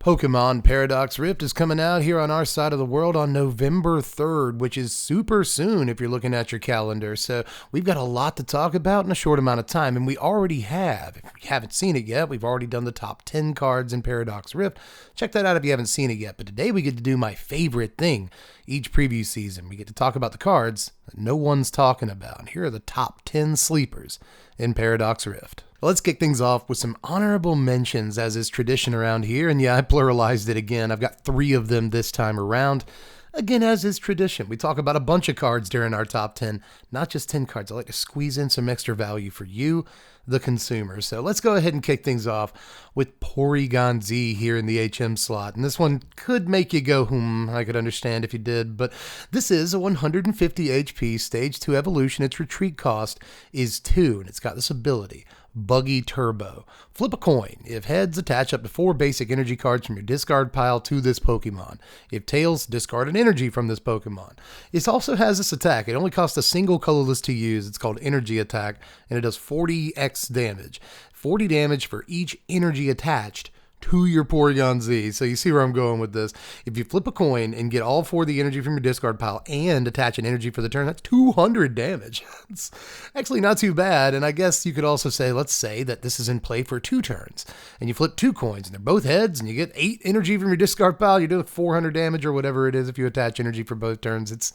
Pokemon Paradox Rift is coming out here on our side of the world on November 3rd, which is super soon if you're looking at your calendar. So we've got a lot to talk about in a short amount of time, and we already have. If you haven't seen it yet, we've already done the top 10 cards in Paradox Rift. Check that out if you haven't seen it yet. But today we get to do my favorite thing each preview season. We get to talk about the cards that no one's talking about. And here are the top 10 sleepers in Paradox Rift. Let's kick things off with some honorable mentions, as is tradition around here. And yeah, I pluralized it again. I've got 3 of them this time around. Again, as is tradition, we talk about a bunch of cards during our top 10, not just 10 cards. I like to squeeze in some extra value for you, the consumer. So let's go ahead and kick things off with Porygon Z here in the HM slot. And this one could make you go, I could understand if you did. But this is a 150 HP Stage 2 evolution. Its retreat cost is 2, and it's got this ability. Buggy Turbo. Flip a coin. If heads, attach up to 4 basic energy cards from your discard pile to this Pokemon. If tails, discard an energy from this Pokemon. It also has this attack. It only costs a single colorless to use. It's called Energy Attack, and it does 40x damage. 40 damage for each energy attached to your Porygon Z. So you see where I'm going with this. If you flip a coin and get all 4 of the energy from your discard pile and attach an energy for the turn, that's 200 damage. It's actually not too bad. And I guess you could also say, let's say that this is in play for 2 turns and you flip 2 coins and they're both heads and you get 8 energy from your discard pile. You're doing 400 damage or whatever it is if you attach energy for both turns. It's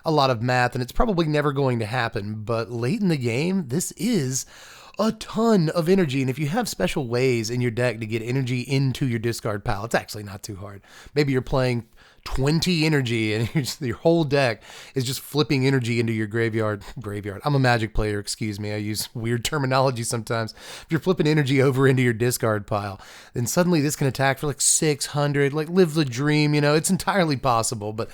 a lot of math and it's probably never going to happen. But late in the game, this is a ton of energy, and if you have special ways in your deck to get energy into your discard pile, it's actually not too hard. Maybe you're playing 20 energy and your whole deck is just flipping energy into your graveyard. I'm a Magic player, excuse me. I use weird terminology sometimes. If you're flipping energy over into your discard pile, then suddenly this can attack for like 600, like live the dream, it's entirely possible, but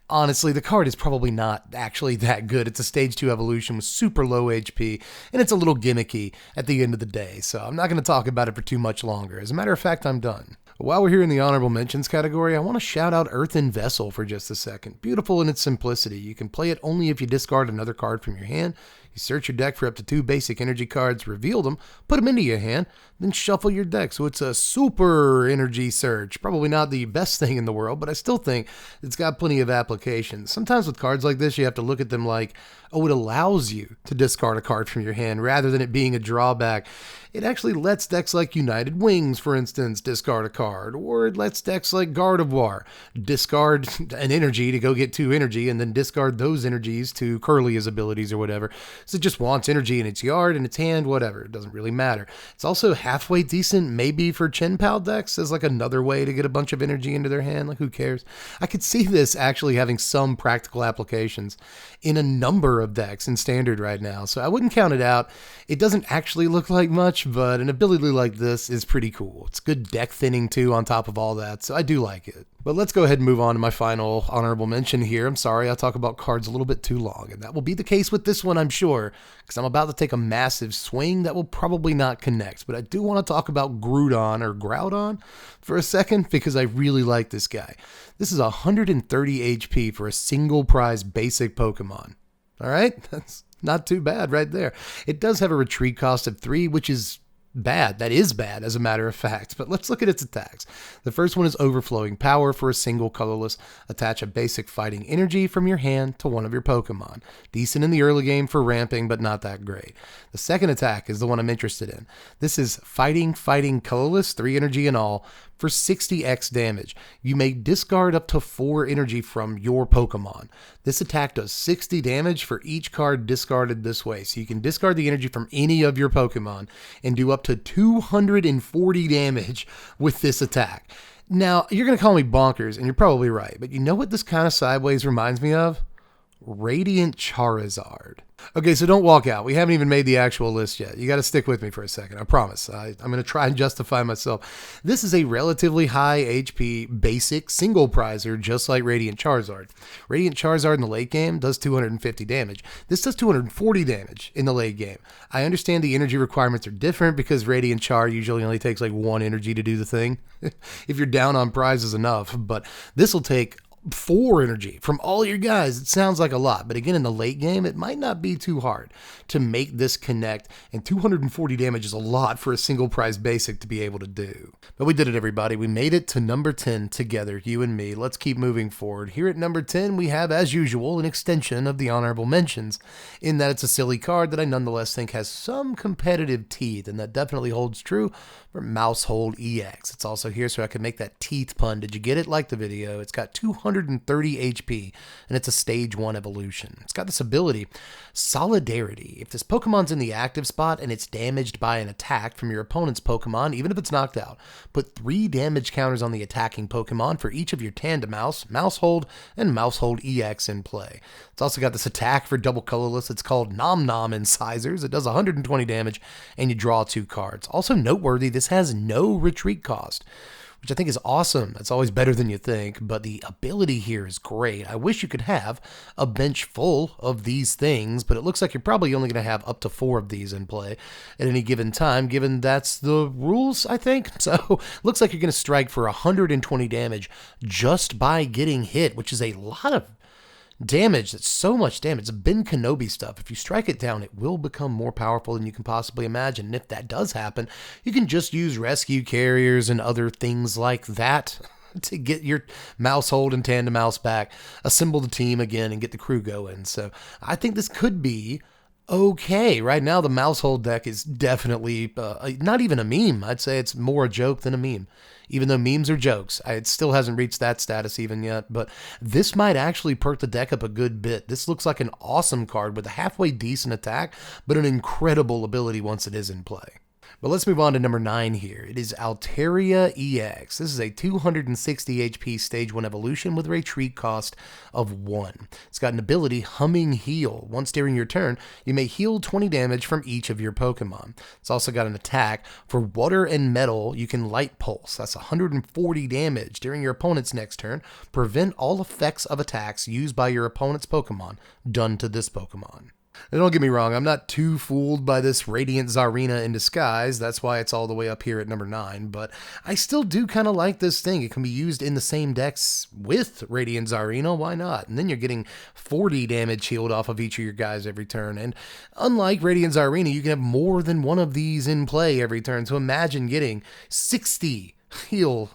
honestly, the card is probably not actually that good. It's a Stage 2 evolution with super low HP, and it's a little gimmicky at the end of the day, so I'm not going to talk about it for too much longer. As a matter of fact, I'm done. While we're here in the honorable mentions category, I want to shout out Earthen Vessel for just a second. Beautiful in its simplicity. You can play it only if you discard another card from your hand. You search your deck for up to 2 basic energy cards, reveal them, put them into your hand, then shuffle your deck. So it's a super energy search. Probably not the best thing in the world, but I still think it's got plenty of applications. Sometimes with cards like this, you have to look at them like, oh, it allows you to discard a card from your hand rather than it being a drawback. It actually lets decks like United Wings, for instance, discard a card, or it lets decks like Gardevoir discard an energy to go get 2 energy and then discard those energies to Curly's abilities or whatever. So it just wants energy in its yard, in its hand, whatever. It doesn't really matter. It's also halfway decent maybe for Chen Pal decks as like another way to get a bunch of energy into their hand. Like, who cares? I could see this actually having some practical applications in a number of decks in Standard right now, so I wouldn't count it out. It doesn't actually look like much, but an ability like this is pretty cool. It's good deck thinning too on top of all that, so I do like it. But let's go ahead and move on to my final honorable mention here. I'm sorry, I'll talk about cards a little bit too long, and that will be the case with this one, I'm sure, because I'm about to take a massive swing that will probably not connect. But I do want to talk about Groudon for a second, because I really like this guy. This is 130 HP for a single prize basic Pokemon. All right, that's not too bad right there. It does have a retreat cost of 3, which is bad. That is bad, as a matter of fact. But let's look at its attacks. The first one is Overflowing Power for a single colorless. Attach a basic fighting energy from your hand to one of your Pokemon. Decent in the early game for ramping, but not that great. The second attack is the one I'm interested in. This is Fighting Colorless, 3 energy in all, for 60x damage. You may discard up to 4 energy from your Pokemon. This attack does 60 damage for each card discarded this way. So you can discard the energy from any of your Pokemon and do up to 240 damage with this attack. Now, you're going to call me bonkers, and you're probably right, but you know what this kind of sideways reminds me of? Radiant Charizard. Okay, so don't walk out. We haven't even made the actual list yet. You got to stick with me for a second. I promise. I'm going to try and justify myself. This is a relatively high HP basic single prizer, just like Radiant Charizard. Radiant Charizard in the late game does 250 damage. This does 240 damage in the late game. I understand the energy requirements are different because Radiant Char usually only takes like 1 energy to do the thing. If you're down on prizes enough, but this will take 4 energy from all your guys. It sounds like a lot, but again, in the late game, it might not be too hard to make this connect, and 240 damage is a lot for a single prize basic to be able to do. But we did it, everybody. We made it to number 10 together, you and me. Let's keep moving forward. Here at number 10, we have, as usual, an extension of the honorable mentions, in that it's a silly card that I nonetheless think has some competitive teeth, and that definitely holds true for Maushold EX. It's also here so I can make that teeth pun. Did you get it? Like the video. It's got 230 HP, and it's a stage 1 evolution. It's got this ability, Solidarity. If this Pokemon's in the active spot and it's damaged by an attack from your opponent's Pokemon, even if it's knocked out, put 3 damage counters on the attacking Pokemon for each of your Tandem Mouse, Maushold, and Maushold EX in play. It's also got this attack for double colorless. It's called Nom Nom Incisors. It does 120 damage, and you draw 2 cards. Also noteworthy, this has no retreat cost, which I think is awesome. It's always better than you think, but the ability here is great. I wish you could have a bench full of these things, but it looks like you're probably only going to have up to 4 of these in play at any given time, given that's the rules, I think. So looks like you're going to strike for 120 damage just by getting hit, which is a lot of damage. That's so much damage. It's Ben Kenobi stuff. If you strike it down, it will become more powerful than you can possibly imagine. And if that does happen, you can just use rescue carriers and other things like that to get your Maushold and Tandem Mouse back, assemble the team again, and get the crew going. So I think this could be okay. Right now, the Maushold deck is definitely not even a meme. I'd say it's more a joke than a meme. Even though memes are jokes, it still hasn't reached that status even yet, but this might actually perk the deck up a good bit. This looks like an awesome card with a halfway decent attack, but an incredible ability once it is in play. But let's move on to number 9 here. It is Altaria EX. This is a 260 HP stage 1 evolution with a retreat cost of 1. It's got an ability, Humming Heal. Once during your turn, you may heal 20 damage from each of your Pokemon. It's also got an attack. For Water and Metal, you can Light Pulse. That's 140 damage during your opponent's next turn. Prevent all effects of attacks used by your opponent's Pokemon done to this Pokemon. Now, don't get me wrong, I'm not too fooled by this Radiant Czarina in disguise. That's why it's all the way up here at number 9, but I still do kind of like this thing. It can be used in the same decks with Radiant Czarina. Why not? And then you're getting 40 damage healed off of each of your guys every turn. And unlike Radiant Czarina, you can have more than one of these in play every turn. So imagine getting 60 heal,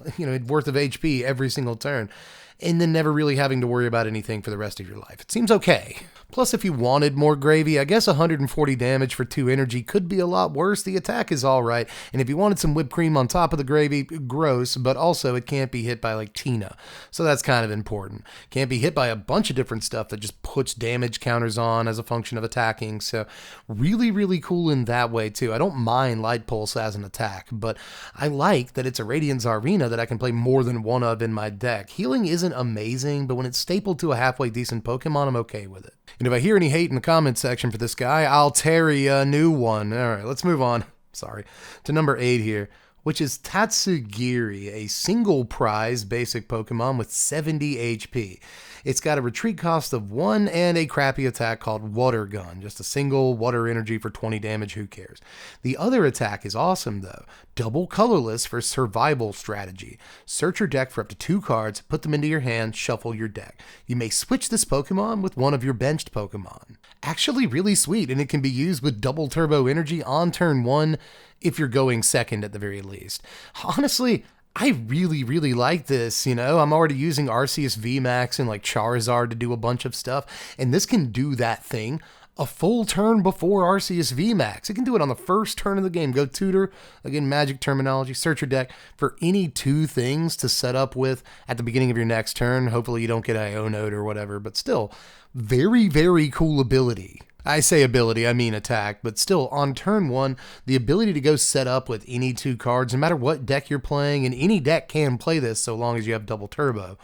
worth of HP every single turn, and then never really having to worry about anything for the rest of your life. It seems okay. Plus, if you wanted more gravy, I guess 140 damage for 2 energy could be a lot worse. The attack is alright, and if you wanted some whipped cream on top of the gravy, gross, but also it can't be hit by like Tina, so that's kind of important. Can't be hit by a bunch of different stuff that just puts damage counters on as a function of attacking, so really, really cool in that way too. I don't mind Light Pulse as an attack, but I like that it's a Radiant Czarina that I can play more than one of in my deck. Healing isn't amazing, but when it's stapled to a halfway decent Pokemon, I'm okay with it. And if I hear any hate in the comment section for this guy, Altaria, new one. All right, let's move on. Sorry. To number 8 here, which is Tatsugiri, a single prize basic Pokemon with 70 HP. It's got a retreat cost of 1 and a crappy attack called Water Gun. Just a single water energy for 20 damage, who cares? The other attack is awesome though. Double colorless for survival strategy. Search your deck for up to 2 cards, put them into your hand, shuffle your deck. You may switch this Pokemon with one of your benched Pokemon. Actually really sweet, and it can be used with double turbo energy on turn 1 if you're going second at the very least. Honestly, I really, really like this, I'm already using Arceus VMAX and like Charizard to do a bunch of stuff, and this can do that thing a full turn before Arceus VMAX. It can do it on the first turn of the game. Go tutor, again, magic terminology, search your deck for any 2 things to set up with at the beginning of your next turn. Hopefully you don't get Ionode or whatever, but still, very, very cool ability. I say ability, I mean attack, but still, on turn 1, the ability to go set up with any 2 cards, no matter what deck you're playing, and any deck can play this so long as you have double turbo.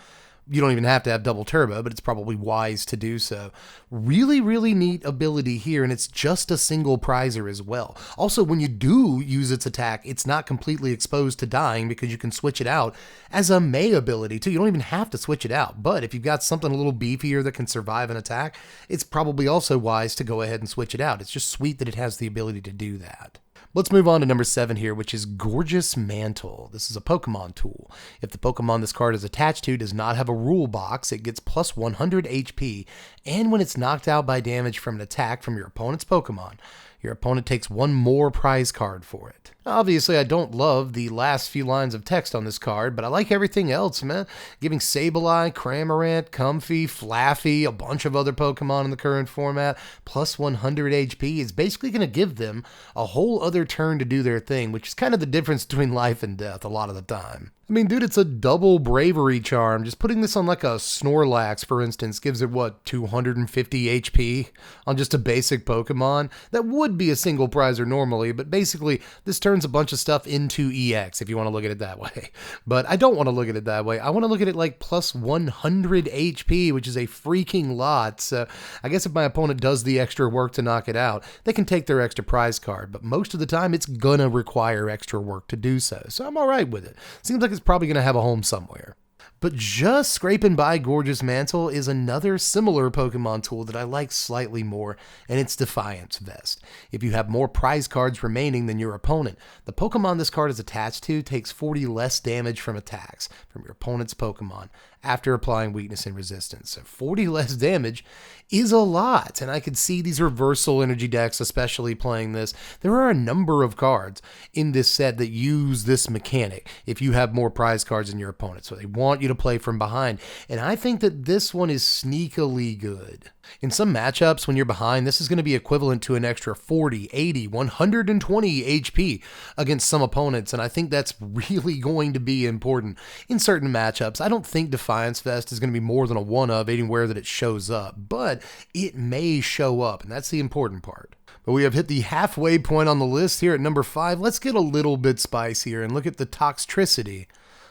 You don't even have to have double turbo, but it's probably wise to do so. Really, really neat ability here, and it's just a single prizer as well. Also, when you do use its attack, it's not completely exposed to dying because you can switch it out as a May ability too. You don't even have to switch it out, but if you've got something a little beefier that can survive an attack, it's probably also wise to go ahead and switch it out. It's just sweet that it has the ability to do that. Let's move on to number 7 here, which is Gorgeous Mantle. This is a Pokemon tool. If the Pokemon this card is attached to does not have a rule box, it gets plus 100 HP, and when it's knocked out by damage from an attack from your opponent's Pokemon, your opponent takes one more prize card for it. Obviously, I don't love the last few lines of text on this card, but I like everything else, man. Giving Sableye, Cramorant, Comfey, Flaffy, a bunch of other Pokemon in the current format, plus 100 HP is basically going to give them a whole other turn to do their thing, which is kind of the difference between life and death a lot of the time. I mean, dude, it's a double bravery charm. Just putting this on like a Snorlax, for instance, gives it, what, 250 HP on just a basic Pokemon? That would be a single prizer normally, but basically, this turns a bunch of stuff into EX, if you want to look at it that way. But I don't want to look at it that way. I want to look at it like plus 100 HP, which is a freaking lot. So I guess if my opponent does the extra work to knock it out, they can take their extra prize card. But most of the time, it's gonna require extra work to do so. So I'm all right with it. Seems like it's probably going to have a home somewhere. But just scraping by Gorgeous Mantle is another similar Pokemon tool that I like slightly more, and it's Defiance Vest. If you have more prize cards remaining than your opponent, the Pokemon this card is attached to takes 40 less damage from attacks from your opponent's Pokemon after applying weakness and resistance. So 40 less damage is a lot, and I could see these reversal energy decks especially playing this. There are a number of cards in this set that use this mechanic if you have more prize cards than your opponent, so they want you to play from behind, and I think that this one is sneakily good. In some matchups, when you're behind, this is going to be equivalent to an extra 40, 80, 120 HP against some opponents, and I think that's really going to be important in certain matchups. I don't think Defiance Vest is going to be more than a 1 of anywhere that it shows up, but it may show up, and that's the important part. But we have hit the halfway point on the list here at number 5. Let's get a little bit spicier and look at the Toxtricity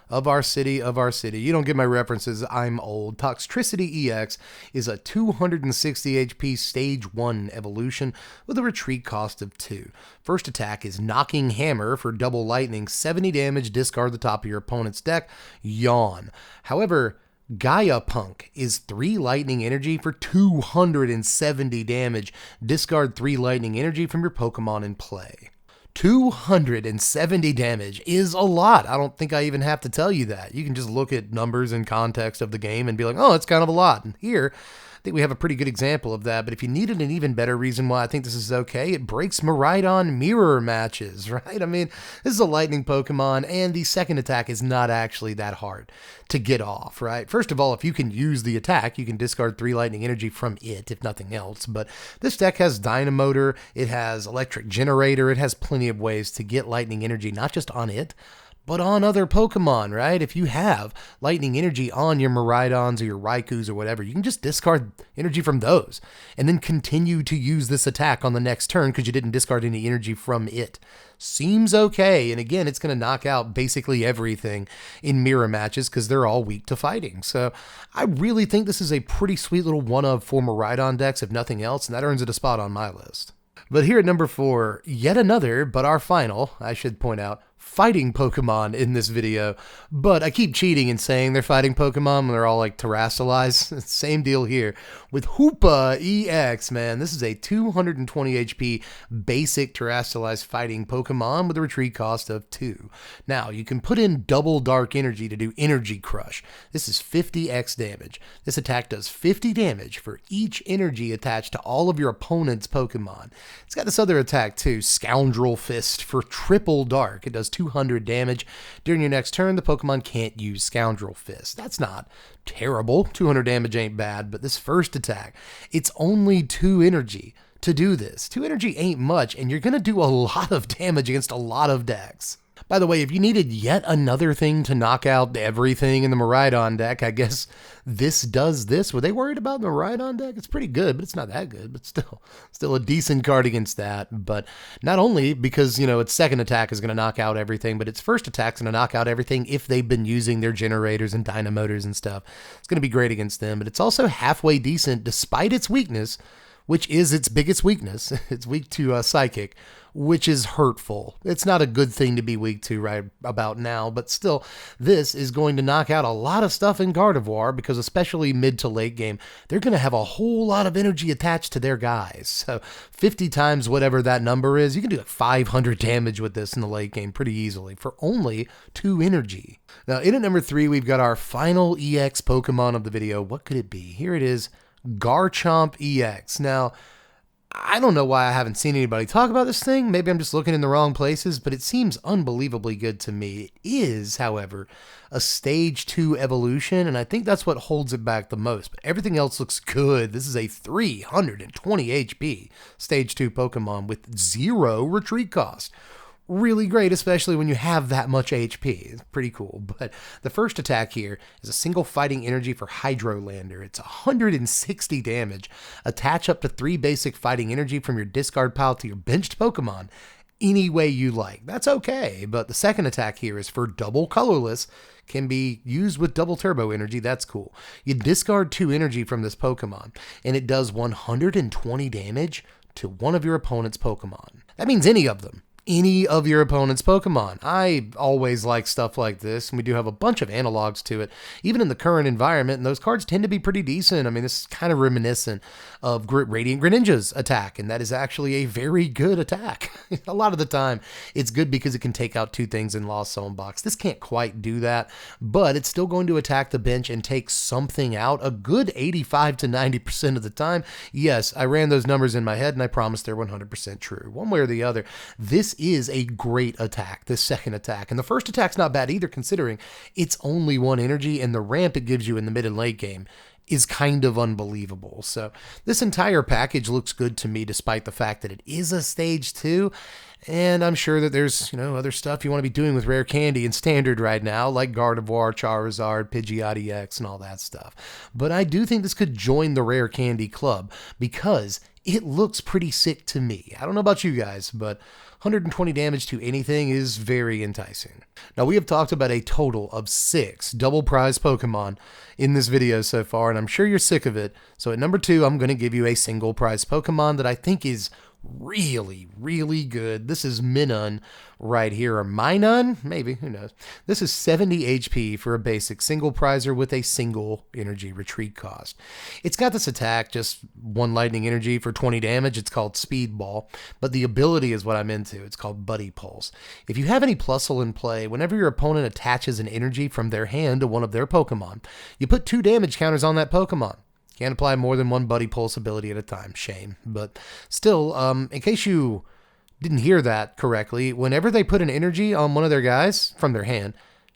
of our city. You don't get my references, I'm old. Toxtricity EX is a 260 HP stage 1 evolution with a retreat cost of 2. First attack is Knocking Hammer for double lightning, 70 damage, discard the top of your opponent's deck, yawn. However, Gaia Punk is 3 lightning energy for 270 damage, discard 3 lightning energy from your Pokemon in play. 270 damage is a lot. I don't think I even have to tell you that. You can just look at numbers and context of the game and be like, oh, it's kind of a lot. And here, I think we have a pretty good example of that. But if you needed an even better reason why I think this is okay, it breaks Miraidon mirror matches, right? I mean, this is a lightning Pokemon, and the second attack is not actually that hard to get off, right? First of all, if you can use the attack, you can discard 3 lightning energy from it, if nothing else. But this deck has Dynamotor, it has Electric Generator, it has plenty of ways to get lightning energy, not just on it, but on other Pokemon, right? If you have lightning energy on your Miraidons or your Raikus or whatever, you can just discard energy from those and then continue to use this attack on the next turn because you didn't discard any energy from it. Seems okay, and again, it's going to knock out basically everything in mirror matches because they're all weak to fighting. So I really think this is a pretty sweet little one-of for Miraidon decks, if nothing else, and that earns it a spot on my list. But here at number 4, yet another, but our final, I should point out, fighting Pokemon in this video, but I keep cheating and saying they're fighting Pokemon when they're all like terrestrialized. Same deal here with Hoopa EX, man. This is a 220 HP basic terrestrialized fighting Pokemon with a retreat cost of 2. Now, you can put in double dark energy to do Energy Crush. This is 50x damage. This attack does 50 damage for each energy attached to all of your opponent's Pokemon. It's got this other attack too, Scoundrel Fist for triple dark. It does 200 damage. During your next turn, the Pokemon can't use Scoundrel Fist. That's not terrible. 200 damage ain't bad, but this first attack, it's only 2 energy to do this. 2 energy ain't much, and you're going to do a lot of damage against a lot of decks. By the way, if you needed yet another thing to knock out everything in the Miraidon deck, I guess this does this. Were they worried about the Miraidon deck? It's pretty good, but it's not that good, but still a decent card against that. But not only because, its second attack is going to knock out everything, but its first attack's going to knock out everything if they've been using their generators and dynamotors and stuff. It's going to be great against them, but it's also halfway decent despite its weakness which is its biggest weakness. It's weak to Psychic, which is hurtful. It's not a good thing to be weak to right about now, but still, this is going to knock out a lot of stuff in Gardevoir, because especially mid to late game, they're going to have a whole lot of energy attached to their guys. So 50 times whatever that number is, you can do like 500 damage with this in the late game pretty easily for only 2 energy. Now, in at number 3, we've got our final EX Pokemon of the video. What could it be? Here it is, Garchomp EX. Now, I don't know why I haven't seen anybody talk about this thing. Maybe I'm just looking in the wrong places, but it seems unbelievably good to me. It is, however, a stage 2 evolution, and I think that's what holds it back the most. But everything else looks good. This is a 320 HP stage 2 Pokemon with 0 retreat cost. Really great, especially when you have that much HP. It's pretty cool. But the first attack here is a single fighting energy for Hydrolander. It's 160 damage. Attach up to 3 basic fighting energy from your discard pile to your benched Pokemon any way you like. That's okay, but the second attack here is for double colorless, can be used with double turbo energy. That's cool. You discard 2 energy from this Pokemon, and it does 120 damage to one of your opponent's Pokemon. That means any of them. Any of your opponent's Pokemon. I always like stuff like this, and we do have a bunch of analogs to it, even in the current environment, and those cards tend to be pretty decent. I mean, this is kind of reminiscent of Radiant Greninja's attack, and that is actually a very good attack. A lot of the time, it's good because it can take out 2 things in Lost Zone Box. This can't quite do that, but it's still going to attack the bench and take something out a good 85 to 90% of the time. Yes, I ran those numbers in my head, and I promise they're 100% true. One way or the other, this is a great attack, this second attack. And the first attack's not bad either, considering it's only 1 energy, and the ramp it gives you in the mid and late game is kind of unbelievable. So this entire package looks good to me, despite the fact that it is a stage 2. And I'm sure that there's, other stuff you want to be doing with Rare Candy and Standard right now, like Gardevoir, Charizard, Pidgeot EX, and all that stuff. But I do think this could join the Rare Candy club, because it looks pretty sick to me. I don't know about you guys, but 120 damage to anything is very enticing. Now, we have talked about a total of 6 double prize Pokemon in this video so far, and I'm sure you're sick of it. So at number 2, I'm going to give you a single prize Pokemon that I think is really, really good. This is Minun right here, or Minun, maybe, who knows. This is 70 HP for a basic single prizer with a single energy retreat cost. It's got this attack, just 1 lightning energy for 20 damage. It's called Speedball, but the ability is what I'm into. It's called Buddy Pulse. If you have any Plusle in play, whenever your opponent attaches an energy from their hand to one of their Pokemon, you put 2 damage counters on that Pokemon. Can't apply more than 1 Buddy Pulse ability at a time. Shame. But still, in case you didn't hear that correctly, whenever they put an energy on one of their guys from their hand,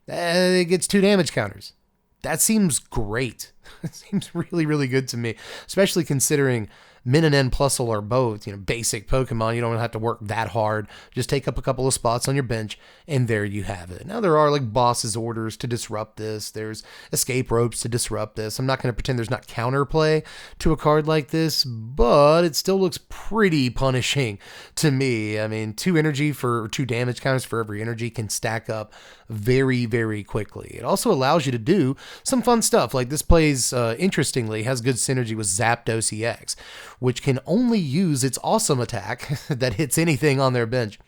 it gets 2 damage counters. That seems great. It seems really, really good to me, especially considering Minun and Plusle are both, basic Pokemon. You don't have to work that hard. Just take up a couple of spots on your bench, and there you have it. Now, there are like boss's orders to disrupt this. There's escape ropes to disrupt this. I'm not going to pretend there's not counterplay to a card like this, but it still looks pretty punishing to me. I mean, 2 energy for 2 damage counters for every energy can stack up very, very quickly. It also allows you to do some fun stuff. Like this plays, interestingly, has good synergy with Zapdos EX, which can only use its awesome attack that hits anything on their bench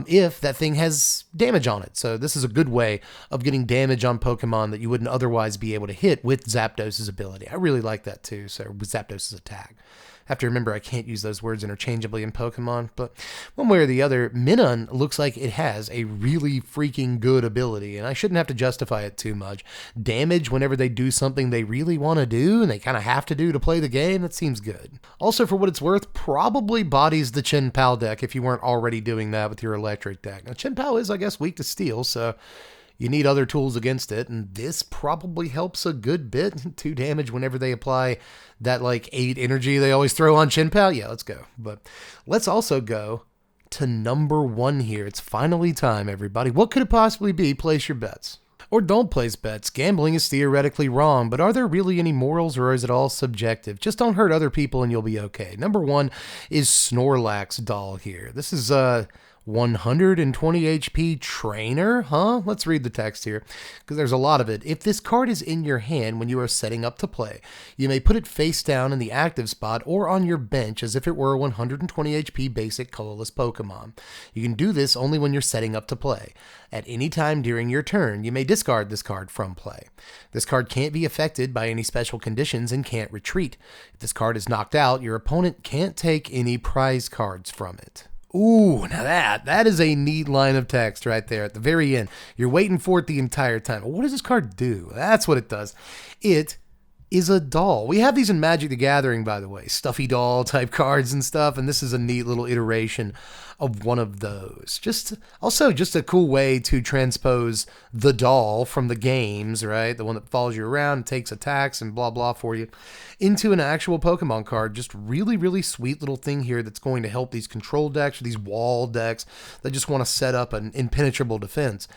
if that thing has damage on it. So this is a good way of getting damage on Pokemon that you wouldn't otherwise be able to hit with Zapdos' ability. I really like that too, so with Zapdos' attack. I have to remember I can't use those words interchangeably in Pokemon, but one way or the other, Minun looks like it has a really freaking good ability, and I shouldn't have to justify it too much. Damage whenever they do something they really want to do, and they kind of have to do to play the game, that seems good. Also, for what it's worth, probably bodies the Chin-Pao deck if you weren't already doing that with your electric deck. Now, Chin-Pao is, I guess, weak to steel, so you need other tools against it, and this probably helps a good bit. 2 damage whenever they apply that, 8 energy they always throw on Chin-Pao. Yeah, let's go. But let's also go to number 1 here. It's finally time, everybody. What could it possibly be? Place your bets. Or don't place bets. Gambling is theoretically wrong, but are there really any morals, or is it all subjective? Just don't hurt other people and you'll be okay. Number 1 is Snorlax doll here. This is 120 HP trainer? Huh? Let's read the text here, because there's a lot of it. If this card is in your hand when you are setting up to play, you may put it face down in the active spot or on your bench as if it were a 120 HP basic colorless Pokemon. You can do this only when you're setting up to play. At any time during your turn, you may discard this card from play. This card can't be affected by any special conditions and can't retreat. If this card is knocked out, your opponent can't take any prize cards from it. Ooh, now that is a neat line of text right there at the very end. You're waiting for it the entire time. What does this card do? That's what it does. It is a doll. We have these in Magic the Gathering, by the way, stuffy doll type cards and stuff, and this is a neat little iteration of one of those. Just a cool way to transpose the doll from the games, right? The one that follows you around and takes attacks and blah blah for you, into an actual Pokemon card. Just really, really sweet little thing here that's going to help these control decks or these wall decks that just want to set up an impenetrable defense.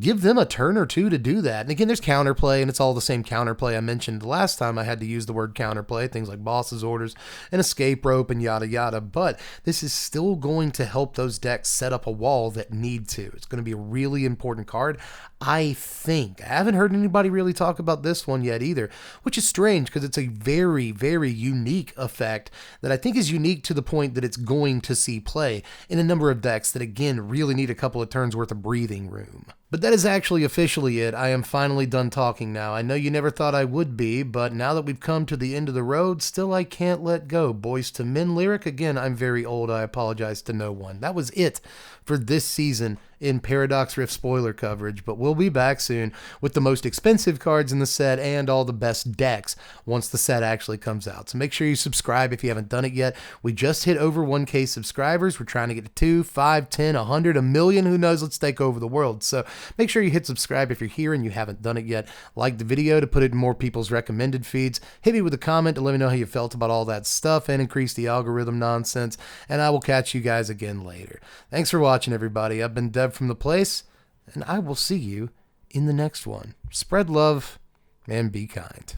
Give them a turn or two to do that. And again, there's counterplay, and it's all the same counterplay I mentioned the last time I had to use the word counterplay, things like boss's orders and escape rope and yada yada. But this is still going to help those decks set up a wall that need to. It's going to be a really important card, I think. I haven't heard anybody really talk about this one yet either, which is strange because it's a very, very unique effect that I think is unique to the point that it's going to see play in a number of decks that, again, really need a couple of turns worth of breathing room. But that is actually officially it. I am finally done talking now. I know you never thought I would be, but now that we've come to the end of the road, still I can't let go. Boys to Men lyric. Again, I'm very old. I apologize to no one. That was it for this season in Paradox Rift spoiler coverage, but we'll be back soon with the most expensive cards in the set and all the best decks once the set actually comes out. So make sure you subscribe if you haven't done it yet. We just hit over 1K subscribers. We're trying to get to 2, 5, 10, 100, a million. Who knows? Let's take over the world. So make sure you hit subscribe if you're here and you haven't done it yet. Like the video to put it in more people's recommended feeds. Hit me with a comment to let me know how you felt about all that stuff and increase the algorithm nonsense. And I will catch you guys again later. Thanks for watching, everybody. I've been Dev from the place, and I will see you in the next one. Spread love and be kind.